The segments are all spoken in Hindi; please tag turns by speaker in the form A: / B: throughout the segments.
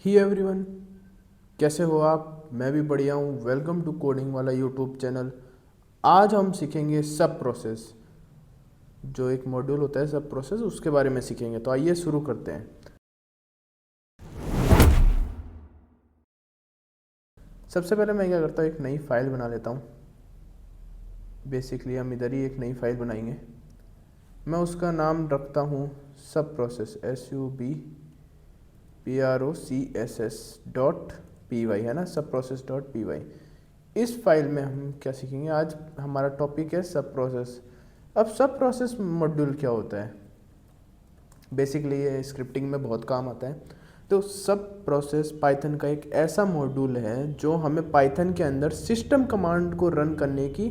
A: ही एवरीवन, कैसे हो आप? मैं भी बढ़िया हूँ। वेलकम टू कोडिंग वाला यूट्यूब चैनल। आज हम सीखेंगे सब प्रोसेस, जो एक मॉड्यूल होता है सब प्रोसेस, उसके बारे में सीखेंगे। तो आइए शुरू करते हैं। सबसे पहले मैं क्या करता हूँ, एक नई फाइल बना लेता हूँ। बेसिकली हम इधर ही एक नई फाइल बनाएंगे। मैं उसका नाम रखता हूँ सब प्रोसेस, SUBPROCSS.py, है ना, सब प्रोसेस डॉट पी वाई। इस फाइल में हम क्या सीखेंगे? आज हमारा टॉपिक है सब प्रोसेस। अब सब प्रोसेस मॉड्यूल क्या होता है? बेसिकली ये स्क्रिप्टिंग में बहुत काम आता है। तो सब प्रोसेस पाइथन का एक ऐसा मॉड्यूल है जो हमें पाइथन के अंदर सिस्टम कमांड को रन करने की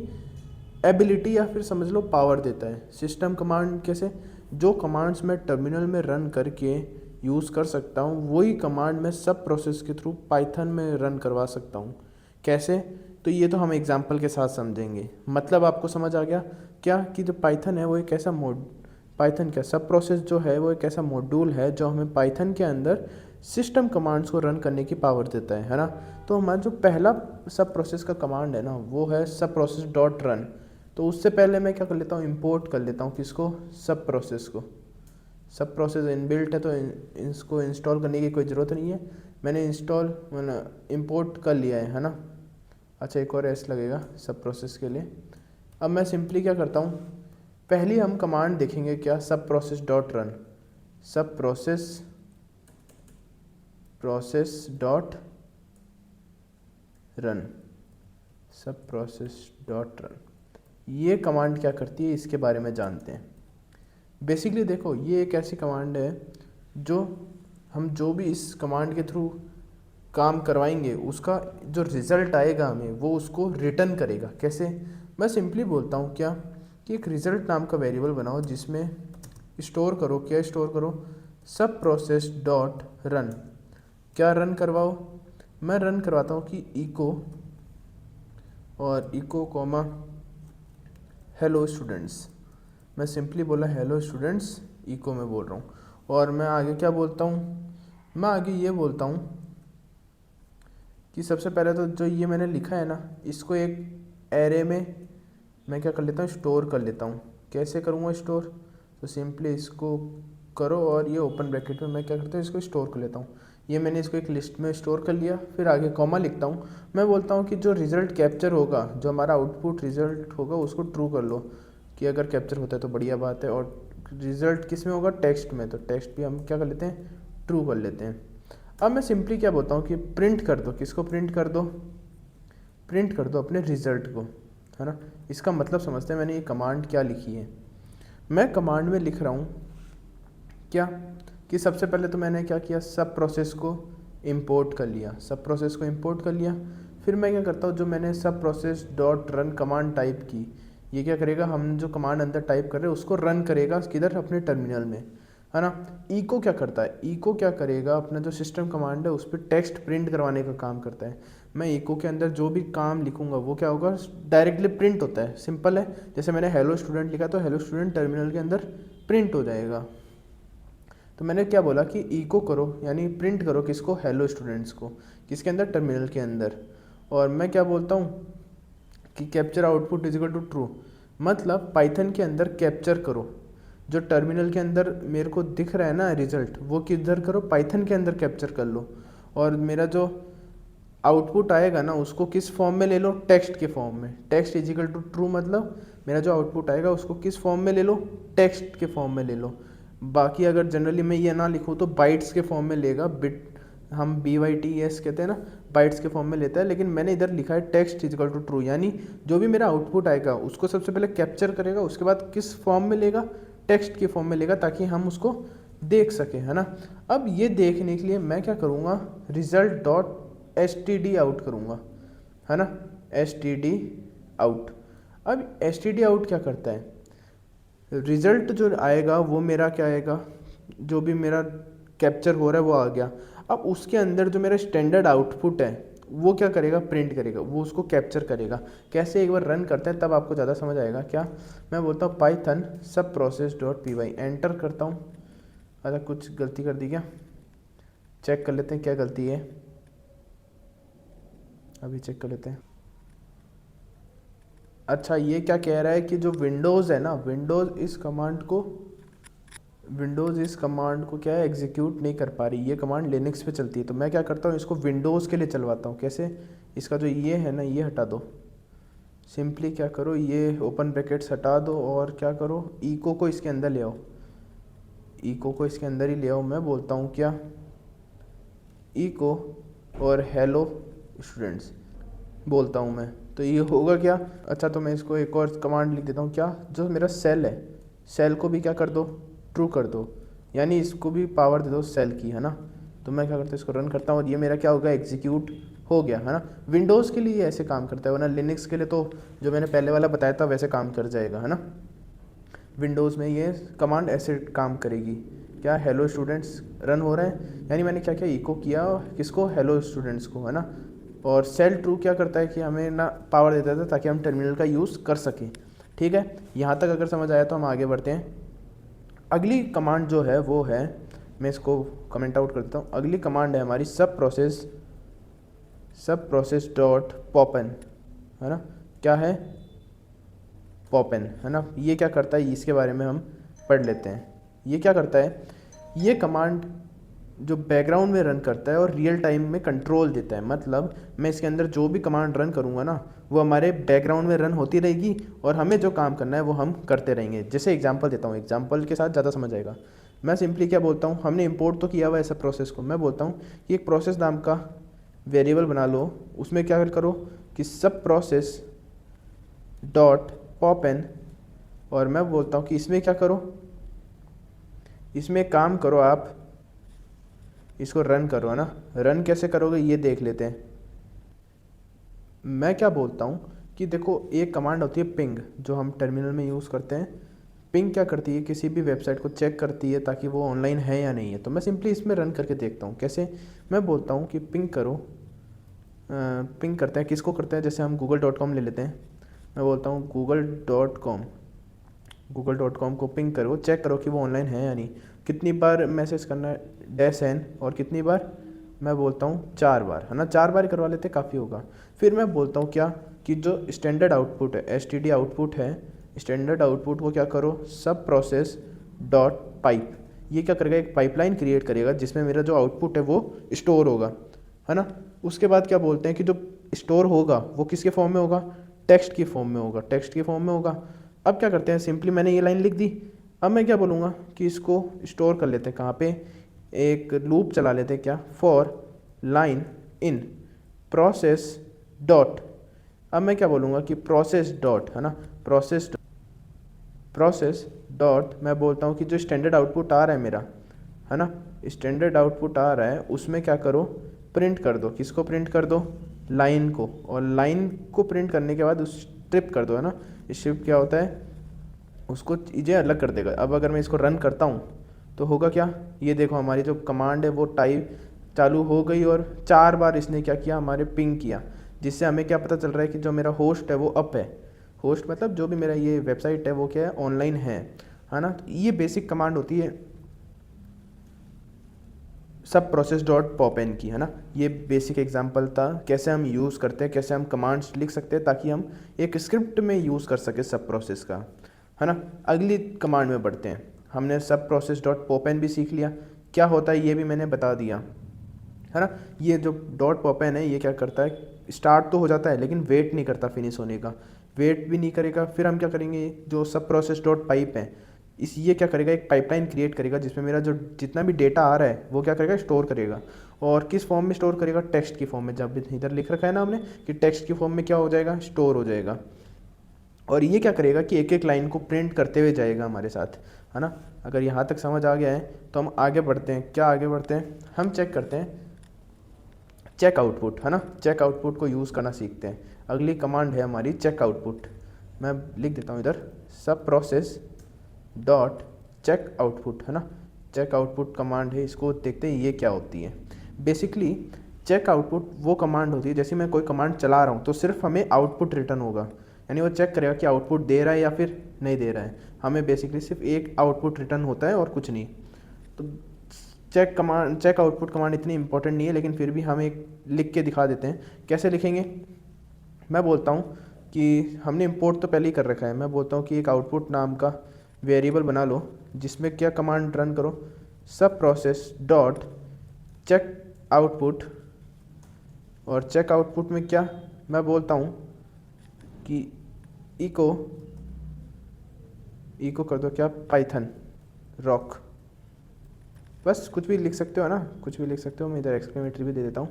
A: एबिलिटी या फिर समझ लो पावर देता है। सिस्टम कमांड कैसे? जो कमांड्स मैं टर्मिनल में रन करके यूज़ कर सकता हूँ, वही कमांड मैं सब प्रोसेस के थ्रू पाइथन में रन करवा सकता हूँ। कैसे? तो ये तो हम एग्जांपल के साथ समझेंगे। मतलब आपको समझ आ गया क्या कि जो पाइथन है वो एक ऐसा पाइथन क्या सब प्रोसेस जो है वो एक ऐसा मॉड्यूल है जो हमें पाइथन के अंदर सिस्टम कमांड्स को रन करने की पावर देता है ना। तो हमारा जो पहला सब प्रोसेस का कमांड है ना, वो है सब प्रोसेस डॉट रन। तो उससे पहले मैं क्या कर लेता हूँ, इंपोर्ट कर लेता हूँ किसको? सब प्रोसेस को। सब प्रोसेस इनबिल्ट है तो इसको इंस्टॉल करने की कोई ज़रूरत नहीं है। मैंने इंस्टॉल इंपोर्ट कर लिया है ना। अच्छा, एक और एस लगेगा सब प्रोसेस के लिए। अब मैं सिंपली क्या करता हूँ, पहली हम कमांड देखेंगे क्या? सब प्रोसेस डॉट रन। सब प्रोसेस डॉट रन। सब प्रोसेस डॉट रन, ये कमांड क्या करती है इसके बारे में जानते हैं। बेसिकली देखो, ये एक ऐसी कमांड है जो हम जो भी इस कमांड के थ्रू काम करवाएंगे उसका जो रिज़ल्ट आएगा हमें, वो उसको रिटर्न करेगा। कैसे? मैं सिंपली बोलता हूँ क्या कि एक रिज़ल्ट नाम का वेरिएबल बनाओ जिसमें स्टोर करो। क्या स्टोर करो? सब प्रोसेस डॉट रन। क्या रन करवाओ? मैं रन करवाता हूँ कि इको और इको कॉमा हेलो स्टूडेंट्स। मैं सिंपली बोला हेलो स्टूडेंट्स, इको में बोल रहा हूँ। और मैं आगे क्या बोलता हूँ? मैं आगे ये बोलता हूँ कि सबसे पहले तो जो ये मैंने लिखा है ना, इसको एक एरे में मैं क्या कर लेता हूँ, स्टोर कर लेता हूँ। कैसे करूँगा स्टोर? तो सिंपली इसको करो और ये ओपन ब्रैकेट में मैं क्या करता हूँ, इसको स्टोर कर लेता हूँ। ये मैंने इसको एक लिस्ट में स्टोर कर लिया। फिर आगे कॉमा लिखता हूँ। मैं बोलता हूँ कि जो रिज़ल्ट कैप्चर होगा, जो हमारा आउटपुट रिज़ल्ट होगा, उसको ट्रू कर लो। कि अगर कैप्चर होता है तो बढ़िया बात है। और रिज़ल्ट किस में होगा? टेक्स्ट में। तो टेक्स्ट भी हम क्या कर लेते हैं, ट्रू कर लेते हैं। अब मैं सिंपली क्या बोलता हूँ कि प्रिंट कर दो। किसको प्रिंट कर दो? प्रिंट कर दो अपने रिज़ल्ट को, है ना। इसका मतलब समझते हैं मैंने ये कमांड क्या लिखी है। मैं कमांड में लिख रहा हूँ क्या कि सबसे पहले तो मैंने क्या किया, सब प्रोसेस को इंपोर्ट कर लिया। सब प्रोसेस को इंपोर्ट कर लिया। फिर मैं क्या करता हूँ, जो मैंने सब process dot run command type की, ये क्या करेगा, हम जो कमांड अंदर टाइप कर रहे हैं उसको रन करेगा किधर? अपने टर्मिनल में, है ना। इको क्या करता है? इको क्या करेगा, अपना जो सिस्टम कमांड है उस पर टेक्स्ट प्रिंट करवाने का काम करता है। मैं इको के अंदर जो भी काम लिखूंगा वो क्या होगा, डायरेक्टली प्रिंट होता है। सिंपल है। जैसे मैंने हेलो स्टूडेंट लिखा तो हेलो स्टूडेंट टर्मिनल के अंदर प्रिंट हो जाएगा। तो मैंने क्या बोला कि इको करो, यानी प्रिंट करो किसको? हेलो स्टूडेंट्स को। किसके अंदर? टर्मिनल के अंदर। और मैं क्या बोलता हूँ कि capture output is equal to true. मतलब पाइथन के अंदर कैप्चर करो, जो टर्मिनल के अंदर मेरे को दिख रहा है ना रिजल्ट, वो किधर करो? पाइथन के अंदर कैप्चर कर लो। और मेरा जो आउटपुट आएगा ना, उसको किस फॉर्म में ले लो? टेक्स्ट के फॉर्म में। Text is equal to true, मतलब मेरा जो आउटपुट आएगा उसको किस फॉर्म में ले लो? टेक्स्ट के फॉर्म में ले लो। बाकी अगर जनरली मैं ये ना लिखूँ तो बाइट्स के फॉर्म में लेगा। बिट हम BYTES कहते हैं ना, बाइट्स के फॉर्म में लेता है। लेकिन मैंने इधर लिखा है टेक्स्ट इजिकल टू ट्रू, यानी जो भी मेरा आउटपुट आएगा उसको सबसे पहले कैप्चर करेगा, उसके बाद किस फॉर्म में लेगा? टेक्स्ट के फॉर्म में लेगा, ताकि हम उसको देख सकें, है ना। अब ये देखने के लिए मैं क्या करूँगा, रिजल्ट डॉट std आउट करूँगा, है ना। std out. अब std आउट क्या करता है? रिजल्ट जो आएगा वो मेरा क्या आएगा, जो भी मेरा कैप्चर हो रहा है वो आ गया। अब उसके अंदर जो मेरा स्टैंडर्ड आउटपुट है वो क्या करेगा? प्रिंट करेगा, वो उसको कैप्चर करेगा। कैसे? एक बार रन करते हैं तब आपको ज़्यादा समझ आएगा। क्या? मैं बोलता हूँ Python subprocess dot P Y, enter करता हूँ। अच्छा, कुछ गलती कर दी क्या? चेक कर लेते हैं क्या गलती है, अभी चेक कर लेते हैं। अच्छा, ये क्या कह रहा है कि जो विंडोज़ है ना, विंडोज़ इस कमांड को क्या है, एग्जीक्यूट नहीं कर पा रही। ये कमांड लिनक्स पे चलती है, तो मैं क्या करता हूँ, इसको विंडोज़ के लिए चलवाता हूँ। कैसे, इसका जो ये है ना, ये हटा दो। सिंपली क्या करो, ये ओपन ब्रैकेट्स हटा दो और क्या करो, इको को इसके अंदर ले आओ, इको को इसके अंदर ही ले आओ। मैं बोलता हूँ क्या, इको और हेलो स्टूडेंट्स बोलता हूँ मैं, तो ये होगा क्या। अच्छा, तो मैं इसको एक और कमांड लिख देता हूँ, क्या, जो मेरा सेल है, सेल को भी क्या कर दो, ट्रू कर दो, यानी इसको भी पावर दे दो सेल की, है ना। तो मैं क्या करता हूँ, इसको रन करता हूँ और ये मेरा क्या होगा, एग्जीक्यूट हो गया, है ना। विंडोज़ के लिए ऐसे काम करता है, वरना लिनक्स के लिए तो जो मैंने पहले वाला बताया था वैसे काम कर जाएगा, है ना। विंडोज़ में ये कमांड ऐसे काम करेगी, क्या, हेलो स्टूडेंट्स रन हो रहा है, यानी मैंने क्या क्या इको किया, किसको, हेलो स्टूडेंट्स को, है ना। और सेल ट्रू क्या करता है कि हमें ना पावर देता था ताकि हम टर्मिनल का यूज़ कर सकें। ठीक है, यहाँ तक अगर समझ आया तो हम आगे बढ़ते हैं। अगली कमांड जो है वो है, मैं इसको कमेंट आउट कर देता हूँ। अगली कमांड है हमारी सब प्रोसेस डॉट पॉपन, है ना। क्या है, पॉपन, है ना। ये क्या करता है, इसके बारे में हम पढ़ लेते हैं। ये क्या करता है, ये कमांड जो बैकग्राउंड में रन करता है और रियल टाइम में कंट्रोल देता है। मतलब मैं इसके अंदर जो भी कमांड रन करूँगा ना, वो हमारे बैकग्राउंड में रन होती रहेगी और हमें जो काम करना है वो हम करते रहेंगे। जैसे एग्जांपल देता हूँ, एग्जांपल के साथ ज़्यादा समझ आएगा। मैं सिंपली क्या बोलता हूँ, हमने इंपोर्ट तो किया हुआ है सब प्रोसेस को, मैं बोलता हूँ कि एक प्रोसेस नाम का वेरिएबल बना लो, उसमें क्या करो कि सब प्रोसेस डॉट पॉपन, और मैं बोलता हूँ कि इसमें क्या करो, इसमें काम करो, आप इसको रन करो, है ना। रन कैसे करोगे ये देख लेते हैं। मैं क्या बोलता हूँ कि देखो, एक कमांड होती है पिंग, जो हम टर्मिनल में यूज़ करते हैं। पिंग क्या करती है, किसी भी वेबसाइट को चेक करती है ताकि वो ऑनलाइन है या नहीं है। तो मैं सिंपली इसमें रन करके देखता हूँ कैसे। मैं बोलता हूँ कि पिंग करो, पिंग करते हैं, किसको करते हैं, जैसे हम google.com ले लेते हैं। मैं बोलता हूँ google.com को पिंग करो, चेक करो कि वो ऑनलाइन है या नहीं। कितनी बार मैसेज करना है, -n, और कितनी बार, मैं बोलता हूँ 4 बार, है ना। 4 बार ही करवा लेते, काफ़ी होगा। फिर मैं बोलता हूँ क्या, कि जो स्टैंडर्ड आउटपुट है, std आउटपुट है, स्टैंडर्ड आउटपुट को क्या करो, सब प्रोसेस डॉट पाइप। ये क्या करेगा, एक पाइपलाइन क्रिएट करेगा जिसमें मेरा जो आउटपुट है वो स्टोर होगा, है ना। उसके बाद क्या बोलते हैं कि जो स्टोर होगा वो किसके फॉर्म में होगा, टेक्स्ट की फॉर्म में होगा, टेक्स्ट की फॉर्म में होगा। अब क्या करते हैं, सिंपली मैंने ये लाइन लिख दी। अब मैं क्या बोलूँगा कि इसको स्टोर कर लेते हैं कहाँ पे, एक लूप चला लेते हैं, क्या, for line in process dot. अब मैं क्या बोलूँगा कि प्रोसेस डॉट, है ना, प्रोसेस डॉट, मैं बोलता हूँ कि जो स्टैंडर्ड आउटपुट आ रहा है मेरा, है ना, स्टैंडर्ड आउटपुट आ रहा है, उसमें क्या करो, प्रिंट कर दो, किसको प्रिंट कर दो, लाइन को। और लाइन को प्रिंट करने के बाद उस स्ट्रिप कर दो, है ना। स्ट्रिप क्या होता है, उसको चीज़ें अलग कर देगा। अब अगर मैं इसको रन करता हूँ तो होगा क्या, ये देखो हमारी जो कमांड है वो टाइप चालू हो गई और 4 बार इसने क्या किया, हमारे पिंग किया, जिससे हमें क्या पता चल रहा है कि जो मेरा होस्ट है वो अप है। होस्ट मतलब जो भी मेरा ये वेबसाइट है वो क्या है, ऑनलाइन है ना। तो ये बेसिक कमांड होती है सब प्रोसेस डॉट पॉपन की, है ना। ये बेसिक एग्जांपल था कैसे हम यूज़ करते हैं, कैसे हम कमांड्स लिख सकते हैं ताकि हम एक स्क्रिप्ट में यूज़ कर सके सब प्रोसेस का, है ना। अगली कमांड में बढ़ते हैं। हमने सब प्रोसेस डॉट पॉपन भी सीख लिया, क्या होता है ये भी मैंने बता दिया, है ना। ये जो डॉट पॉपन है ये क्या करता है, स्टार्ट तो हो जाता है लेकिन वेट नहीं करता फिनिश होने का, वेट भी नहीं करेगा। फिर हम क्या करेंगे, जो सब प्रोसेस डॉट पाइप है, ये क्या करेगा, एक पाइपलाइन क्रिएट करेगा जिसमें मेरा जो जितना भी डेटा आ रहा है वो क्या करेगा, स्टोर करेगा। और किस फॉर्म में स्टोर करेगा, टेक्स्ट की फॉर्म में। जब इधर लिख रखा है ना हमने कि टेक्स्ट की फॉर्म में क्या हो जाएगा, स्टोर हो जाएगा। और ये क्या करेगा कि एक एक लाइन को प्रिंट करते हुए जाएगा हमारे साथ, है ना। अगर यहाँ तक समझ आ गया है तो हम आगे बढ़ते हैं। क्या आगे बढ़ते हैं, हम चेक करते हैं चेक आउटपुट, है ना। चेक आउटपुट को यूज़ करना सीखते हैं। अगली कमांड है हमारी चेक आउटपुट। मैं लिख देता हूँ इधर सब प्रोसेस डॉट चेक आउटपुट, है ना। चेक आउटपुट कमांड है, इसको देखते हैं ये क्या होती है। बेसिकली चेक आउटपुट वो कमांड होती है, जैसे मैं कोई कमांड चला रहा हूँ तो सिर्फ हमें आउटपुट रिटर्न होगा, यानी वो चेक करेगा कि आउटपुट दे रहा है या फिर नहीं दे रहा है। हमें बेसिकली सिर्फ एक आउटपुट रिटर्न होता है और कुछ नहीं। तो चेक आउटपुट कमांड इतनी इंपॉर्टेंट नहीं है, लेकिन फिर भी हम एक लिख के दिखा देते हैं। कैसे लिखेंगे, मैं बोलता हूँ कि हमने इंपोर्ट तो पहले ही कर रखा है, मैं बोलता हूँ कि एक आउटपुट नाम का वेरिएबल बना लो जिसमें क्या कमांड रन करो, सब प्रोसेस डॉट चेक आउटपुट, और चेक आउटपुट में क्या मैं बोलता हूँ कि इको कर दो क्या, पाइथन रॉक। बस कुछ भी लिख सकते हो ना, कुछ भी लिख सकते हो, मैं इधर एक्सक्लेमेटरी भी दे देता हूँ।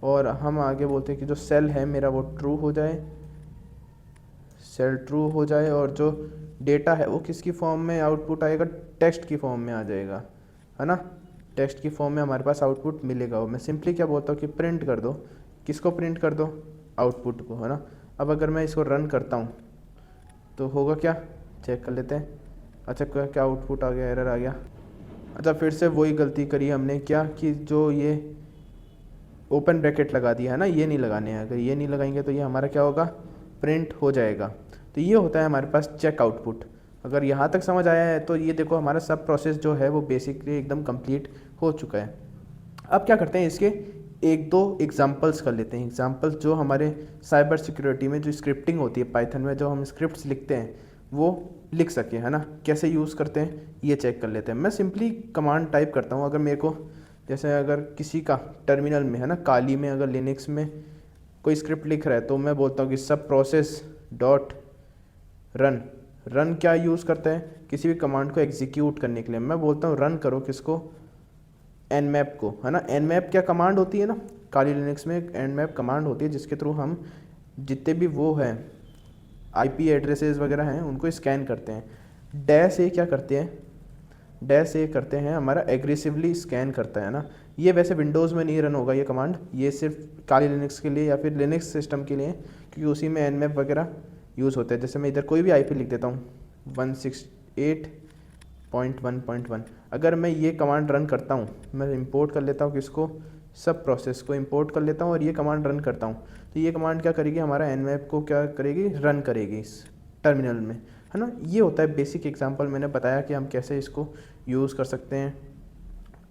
A: और हम आगे बोलते हैं कि जो सेल है मेरा वो ट्रू हो जाए, सेल ट्रू हो जाए, और जो डेटा है वो किसकी फॉर्म में आउटपुट आएगा, टेक्स्ट की फॉर्म में आ जाएगा, है ना। टेक्स्ट की फॉर्म में हमारे पास आउटपुट मिलेगा। मैं सिंपली क्या बोलता हूँ कि प्रिंट कर दो, किसको प्रिंट कर दो, आउटपुट को, है ना। अब अगर मैं इसको रन करता हूँ तो होगा क्या, चेक कर लेते हैं। अच्छा क्या आउटपुट आ गया, एरर आ गया। अच्छा फिर से वही गलती करी हमने, क्या कि जो ये ओपन ब्रैकेट लगा दिया है ना, ये नहीं लगाने हैं। अगर ये नहीं लगाएंगे तो ये हमारा क्या होगा, प्रिंट हो जाएगा। तो ये होता है हमारे पास चेक आउटपुट। अगर यहाँ तक समझ आया है तो ये देखो हमारा सब प्रोसेस जो है वो बेसिकली एकदम कंप्लीट हो चुका है। अब क्या करते हैं, इसके एक दो एग्जांपल्स कर लेते हैं। एग्जांपल्स जो हमारे साइबर सिक्योरिटी में जो स्क्रिप्टिंग होती है पाइथन में, जो हम स्क्रिप्ट्स लिखते हैं वो लिख सके, है ना। कैसे यूज़ करते हैं ये चेक कर लेते हैं। मैं सिंपली कमांड टाइप करता हूँ। अगर मेरे को जैसे अगर किसी का टर्मिनल में, है ना, काली में अगर लिनक्स में कोई स्क्रिप्ट लिख रहा है तो मैं बोलता हूँ कि सब प्रोसेस डॉट रन। रन क्या यूज़ करता है, किसी भी कमांड को एग्जीक्यूट करने के लिए। मैं बोलता हूँ रन करो किसको, nmap को, है ना। nmap क्या कमांड होती है ना, काली लिनक्स में एक nmap कमांड होती है जिसके थ्रू हम जितने भी वो है आईपी एड्रेसेस वगैरह हैं उनको स्कैन करते हैं। डैश ए क्या करते हैं, डैश ए करते हैं हमारा एग्रेसिवली स्कैन करता है ना। ये वैसे विंडोज़ में नहीं रन होगा ये कमांड, ये सिर्फ काली लिनक्स के लिए या फिर लिनक्स सिस्टम के लिए, क्योंकि उसी में nmap वगैरह यूज़ होता है। जैसे मैं इधर कोई भी आईपी लिख देता हूँ 168.1.1। अगर मैं ये कमांड रन करता हूँ, मैं इंपोर्ट कर लेता हूँ किसको, सब प्रोसेस को इंपोर्ट कर लेता हूँ और ये कमांड रन करता हूँ, तो ये कमांड क्या करेगी, हमारा nmap को क्या करेगी, रन करेगी इस टर्मिनल में, है ना। ये होता है बेसिक एग्जांपल, मैंने बताया कि हम कैसे इसको यूज़ कर सकते हैं।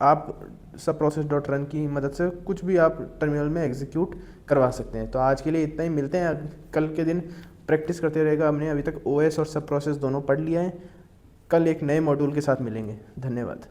A: आप सब प्रोसेस डॉट रन की मदद से कुछ भी आप टर्मिनल में एग्जीक्यूट करवा सकते हैं। तो आज के लिए इतना ही, मिलते हैं कल के दिन। प्रैक्टिस करते रहेगा। हमने अभी तक ओएस और सब प्रोसेस दोनों पढ़ लिया है। कल एक नए मॉड्यूल के साथ मिलेंगे। धन्यवाद।